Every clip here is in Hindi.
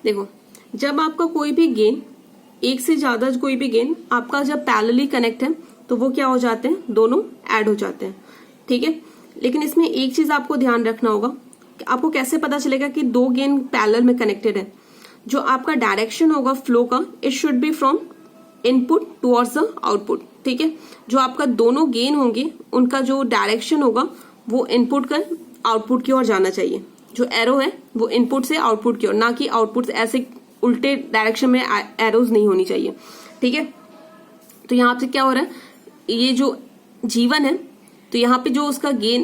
देखो, जब आपका कोई भी गेन, एक से ज्यादा कोई भी गेन आपका जब पैरेलली कनेक्ट है तो वो क्या हो जाते हैं, दोनों ऐड हो जाते हैं। ठीक है, लेकिन इसमें एक चीज आपको ध्यान रखना होगा, आपको कैसे पता चलेगा कि दो गेन पैरेलल में कनेक्टेड है। जो आपका डायरेक्शन होगा फ्लो का, it should be from input towards the output. ठीक है, जो आपका दोनों गेन होंगे उनका जो डायरेक्शन होगा वो इनपुट का आउटपुट की ओर जाना चाहिए। जो एरो है वो इनपुट से आउटपुट की ओर, ना कि आउटपुट से ऐसे उल्टे डायरेक्शन में एरोज नहीं होनी चाहिए। ठीक है, तो यहाँ पे क्या हो रहा है, ये जो जीवन है तो यहाँ पे जो उसका गेन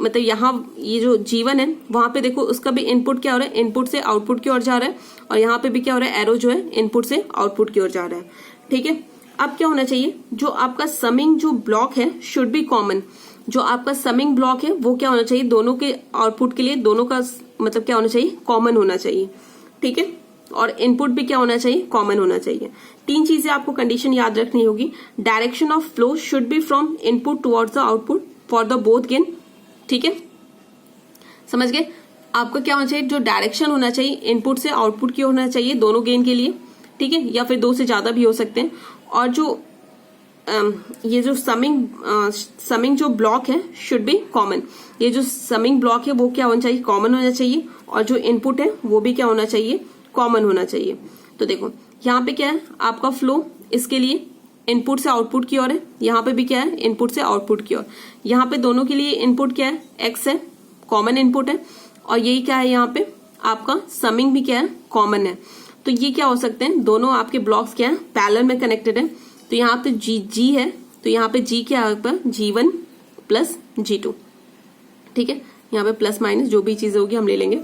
मतलब यहाँ ये जो जीवन है वहां पे देखो उसका भी इनपुट क्या हो रहा है, इनपुट से आउटपुट की ओर जा रहा है, और यहाँ पे भी क्या हो रहा है, एरो जो है इनपुट से आउटपुट की ओर जा रहा है। ठीक है, अब क्या होना चाहिए, जो आपका समिंग जो ब्लॉक है शुड बी कॉमन। जो आपका समिंग ब्लॉक है वो क्या होना चाहिए, दोनों के आउटपुट के लिए दोनों का मतलब क्या होना चाहिए, कॉमन होना चाहिए। ठीक है, और इनपुट भी क्या होना चाहिए, कॉमन होना चाहिए। तीन चीजें आपको कंडीशन याद रखनी होगी। Direction of flow should be from input towards the output for the both gain. ठीक है, समझ गए। आपका क्या होना चाहिए, जो डायरेक्शन होना चाहिए इनपुट से आउटपुट की होना चाहिए दोनों गेन के लिए। ठीक है, या फिर दो से ज्यादा भी हो सकते हैं। और जो ये जो समिंग जो ब्लॉक है शुड बी कॉमन। ये जो समिंग ब्लॉक है वो क्या होना चाहिए, कॉमन होना चाहिए, और जो इनपुट है वो भी क्या होना चाहिए, कॉमन होना चाहिए। तो देखो यहाँ पे क्या है, आपका फ्लो इसके लिए इनपुट से आउटपुट की ओर है, यहाँ पे भी क्या है, इनपुट से आउटपुट की ओर। यहाँ पे दोनों के लिए इनपुट क्या है, एक्स है, कॉमन इनपुट है, और यही क्या है, यहाँ पे आपका समिंग भी क्या है, कॉमन है। तो ये क्या हो सकते हैं, दोनों आपके ब्लॉक्स क्या है, पैरेलल में कनेक्टेड है। तो यहाँ पे जी है, तो यहाँ पे जी क्या है, G1 प्लस G2। ठीक है, यहाँ पे प्लस माइनस जो भी चीजें होगी हम ले लेंगे।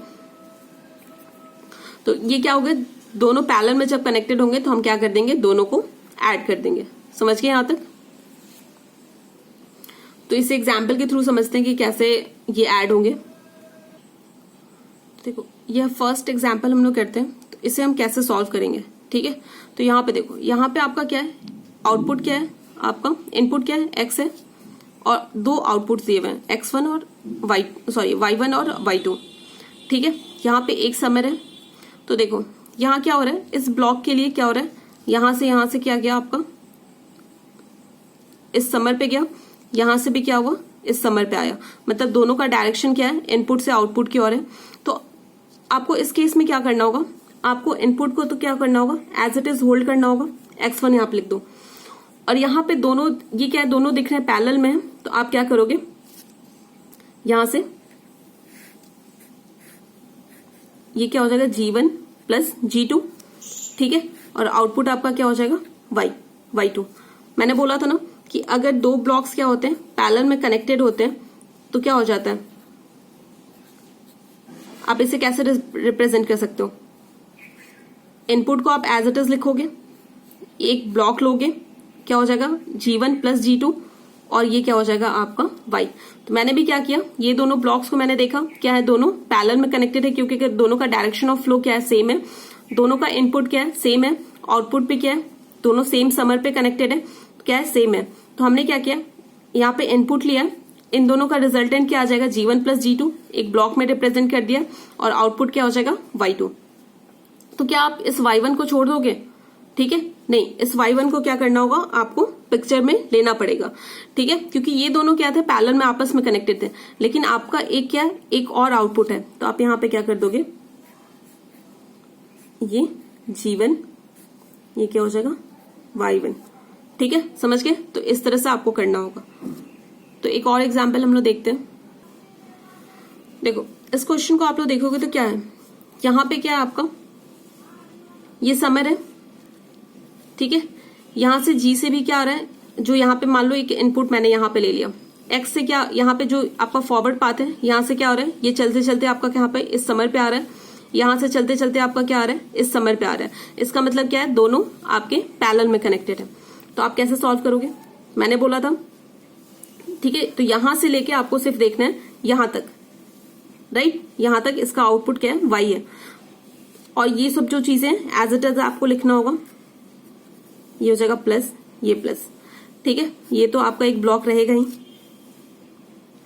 तो ये क्या होगा, दोनों पैरेलल में जब कनेक्टेड होंगे तो हम क्या कर देंगे, दोनों को ऐड कर देंगे। समझ गए यहां तक। तो इस एग्जाम्पल के थ्रू समझते हैं कि कैसे ये ऐड होंगे। देखो यह फर्स्ट एग्जाम्पल हम लोग करते हैं, तो इसे हम कैसे सॉल्व करेंगे। ठीक है, तो यहाँ पे देखो, यहाँ पे आपका क्या है, आउटपुट क्या है, आपका इनपुट क्या है, एक्स है, और दो आउटपुट दिए हुए हैं, x1 और y1 और y2। ठीक है, यहाँ पे एक समर है। तो देखो यहाँ क्या हो रहा है, इस ब्लॉक के लिए क्या हो रहा है, यहां से क्या गया आपका, इस समर पे गया, यहां से भी क्या हुआ, इस समर पे आया। मतलब दोनों का डायरेक्शन क्या है, इनपुट से आउटपुट की ओर है। तो आपको इस केस में क्या करना होगा, आपको इनपुट को तो क्या करना होगा, एज इट इज होल्ड करना होगा, x1 यहाँ पे लिख दो। और यहाँ पे दोनों, ये क्या है, दोनों दिख रहे हैं पैरेलल में है, तो आप क्या करोगे, यहां से ये क्या हो जाएगा, G1 प्लस G2। ठीक है, और आउटपुट आपका क्या हो जाएगा, y2। मैंने बोला था ना कि अगर दो ब्लॉक्स क्या होते हैं, पैरेलल में कनेक्टेड होते हैं, तो क्या हो जाता है, आप इसे कैसे रिप्रेजेंट कर सकते हो, इनपुट को आप एज इट इज लिखोगे, एक ब्लॉक लोगे, क्या हो जाएगा, G1 प्लस G2, और ये क्या हो जाएगा आपका y। तो मैंने भी क्या किया, ये दोनों ब्लॉक्स को मैंने देखा क्या है, दोनों पैरेलल में कनेक्टेड है, क्योंकि दोनों का डायरेक्शन ऑफ फ्लो क्या है, सेम है, दोनों का इनपुट क्या है, सेम है, आउटपुट भी क्या है, दोनों सेम समर पे कनेक्टेड है, क्या है, सेम है। तो हमने क्या किया, यहाँ पे इनपुट लिया, इन दोनों का रिजल्टेंट क्या आ जाएगा, G1 प्लस G2, एक ब्लॉक में रिप्रेजेंट कर दिया, और आउटपुट क्या हो जाएगा, y2। तो क्या आप इस y1 को छोड़ दोगे, ठीक है, नहीं, इस y1 को क्या करना होगा, आपको पिक्चर में लेना पड़ेगा। ठीक है, क्योंकि ये दोनों क्या थे, पैरेलल में आपस में कनेक्टेड थे, लेकिन आपका एक क्या है, एक और आउटपुट है, तो आप यहाँ पे क्या कर दोगे, ये G1, ये क्या हो जाएगा, y1। ठीक है, समझ गए। तो इस तरह से आपको करना होगा। तो एक और एग्जाम्पल हम लोग देखते हैं। देखो इस क्वेश्चन को आप लोग देखोगे तो क्या है, यहाँ पे क्या है आपका, ये समर है। ठीक है, यहां से G से भी क्या आ रहा है, जो यहाँ पे मान लो एक इनपुट मैंने यहाँ पे ले लिया, X से क्या, यहाँ पे जो आपका फॉरवर्ड पाथ है, यहाँ से क्या हो रहा है, ये चलते चलते आपका यहाँ पे इस समर पे आ रहा है, यहां से चलते चलते आपका क्या आ रहा है, इस समर पे आ रहा है। इसका मतलब क्या है, दोनों आपके पैरेलल में कनेक्टेड है। तो आप कैसे सॉल्व करोगे, मैंने बोला था। ठीक है, तो यहां से लेके आपको सिर्फ देखना है यहां तक, राइट, यहां तक इसका आउटपुट क्या है, y है, और ये सब जो चीजें एज इट इज आपको लिखना होगा, ये हो जाएगा प्लस, ये प्लस। ठीक है, ये तो आपका एक ब्लॉक रहेगा ही,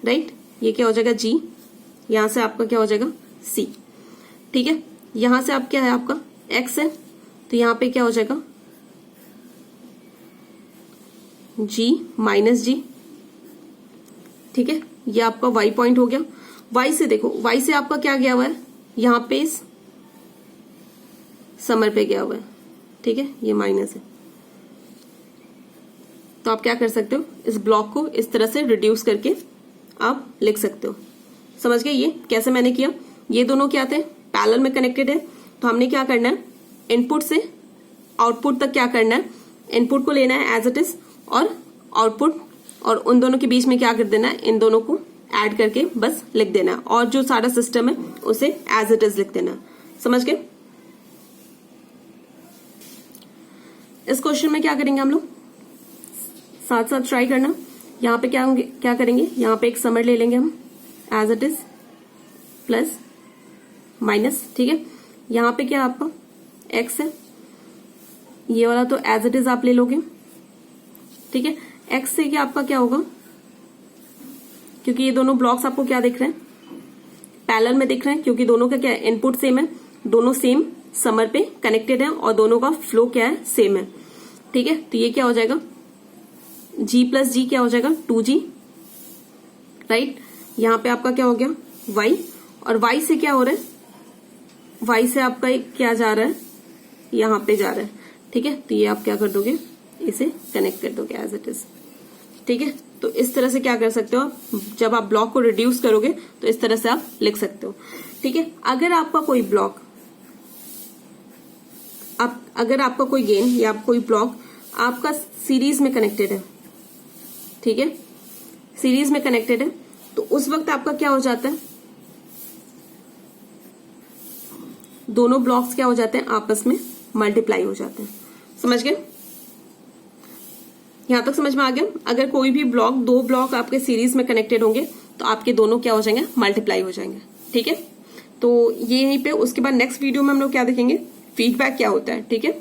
राइट, ये क्या हो जाएगा G, यहां से आपका क्या हो जाएगा C। ठीक है, यहां से आप क्या है आपका x है, तो यहां पे क्या हो जाएगा g माइनस जी। ठीक है, ये आपका y पॉइंट हो गया। y से देखो, y से आपका क्या गया हुआ है, यहां पे इस समर पे गया हुआ है। ठीक है, ये माइनस है, तो आप क्या कर सकते हो, इस ब्लॉक को इस तरह से रिड्यूस करके आप लिख सकते हो। समझ गए ये कैसे मैंने किया? ये दोनों क्या थे, पैरेलल में कनेक्टेड है, तो हमने क्या करना है, इनपुट से आउटपुट तक क्या करना है, इनपुट को लेना है एज इट इज और आउटपुट, और उन दोनों के बीच में क्या कर देना है, इन दोनों को ऐड करके बस लिख देना है, और जो सारा सिस्टम है उसे एज इट इज लिख देना है। समझ गए? इस क्वेश्चन में क्या करेंगे हम लोग, साथ साथ ट्राई करना। यहाँ पे क्या करेंगे, यहाँ पे एक समर ले लेंगे हम as it is plus minus. ठीक है, यहाँ पे क्या आपका x है, ये वाला तो एज इट इज आप ले लोगे। ठीक है, x से क्या आपका क्या होगा, क्योंकि ये दोनों ब्लॉक्स आपको क्या दिख रहे हैं, पैरेलल में दिख रहे हैं, क्योंकि दोनों का क्या है, इनपुट सेम है, दोनों सेम समर पे कनेक्टेड है, और दोनों का फ्लो क्या है, सेम है। ठीक है, तो ये क्या हो जाएगा, g प्लस जी क्या हो जाएगा 2g, राइट। यहाँ पे आपका क्या हो गया y, और y से क्या हो रहा है, y से आपका एक क्या जा रहा है, यहाँ पे जा रहा है। ठीक है, तो ये आप क्या कर दोगे, इसे कनेक्ट कर दोगे एज इट इज। ठीक है, तो इस तरह से क्या कर सकते हो, जब आप ब्लॉक को रिड्यूस करोगे तो इस तरह से आप लिख सकते हो। ठीक है, अगर आपका कोई ब्लॉक, अगर आपका कोई गेन या कोई ब्लॉक आपका सीरीज में कनेक्टेड है, ठीक है, सीरीज में कनेक्टेड है, तो उस वक्त आपका क्या हो जाता है, दोनों ब्लॉक्स क्या हो जाते हैं, आपस में मल्टीप्लाई हो जाते हैं। समझ गए? यहां तक समझ में आ गया? अगर कोई भी ब्लॉक, दो ब्लॉक आपके सीरीज में कनेक्टेड होंगे तो आपके दोनों क्या हो जाएंगे, मल्टीप्लाई हो जाएंगे। ठीक है, तो ये यहीं पे, उसके बाद नेक्स्ट वीडियो में हम लोग क्या देखेंगे, फीडबैक क्या होता है। ठीक है।